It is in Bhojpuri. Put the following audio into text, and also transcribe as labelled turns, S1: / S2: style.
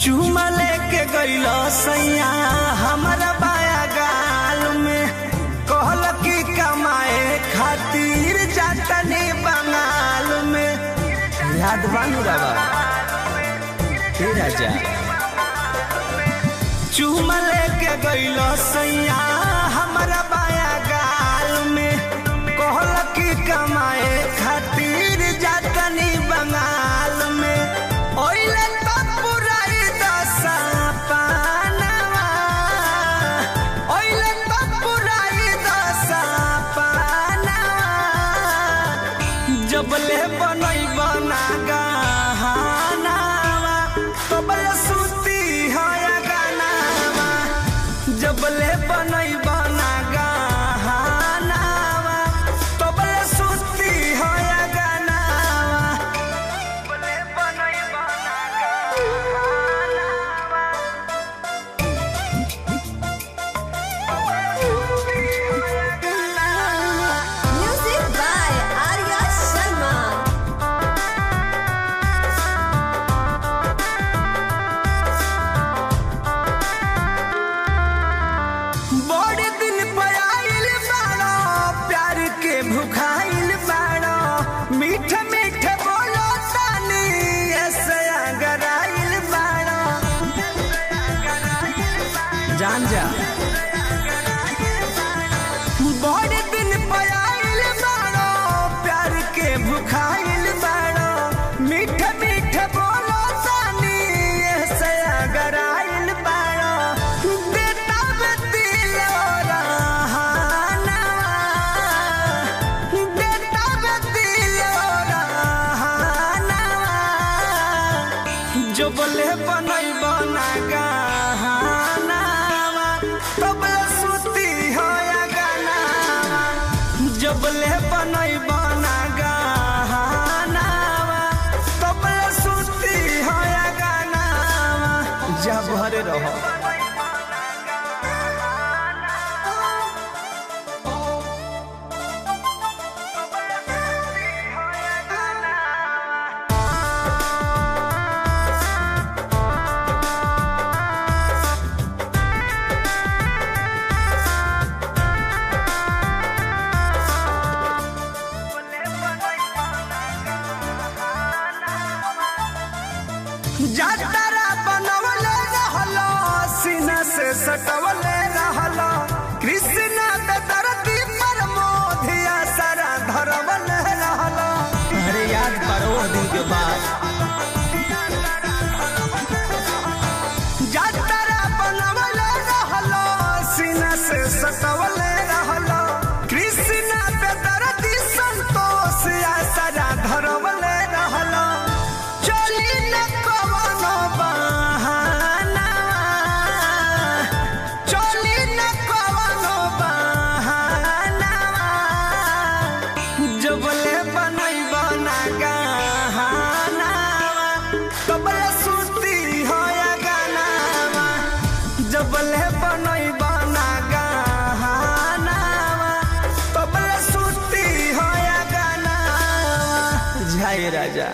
S1: चूमा लेके गइलो सैया हमारा बाया गाल में, कहल की कमाए खातिर जातनी बंगाल में। याद बानू रवा हे राजा, चूमा लेके गइलो सैया हमारा बाया गाल में, कहल की कमाए खातिर जातनी बंगाल में। ओइले तो पुराई दशा पानवा, ओइले तो पुराई दशा पानवा, जबले बनई बना गहनावा तबले सुती है गानावा, जबले बनई बना गहनावा तबले सुती है गानावा, जबले बनई बना गहनावा
S2: Music by Arya Sharma.
S1: बड़े दिन पे आइल बाड़ो, प्यार के भुखाइल बाड़ो, मीठ मीठ बोलो तानी ऐसे अगराइल बाड़ो। जान जा बड़े दिन पे आइल बाड़ो, प्यार के भुखाइल बाड़ो, मीठ मीठ बोलो तानी ऐसे अगराइल बाड़ो। देता बे दिल रहानवा, देता बे दिल रहानवा, जो बोले बनई बना गहनावा तबले सुती हो गानावा, जबले बनई बना गहनावा तबले सुती हो गानावा। जा भरे रहो जातरा बनवले रहलो, सीना से सटवले रहलो, कृष्ण दरदी पर मोधिया सारा धरवले रहलो। अरे याद करो दिन के बाद जातरा बनवले रहलो, सीना से सटवले रहलो, कृष्ण दरदी संतोष या सारा धरवले रहलो। चली न कवनो बहानावा, चली न कवनो बहानावा, जबले बनई बना गहनावा तबले सुती हो गानावा, जबले बनई बना गहनावा तबले सुती हो गानावा। जय राजा।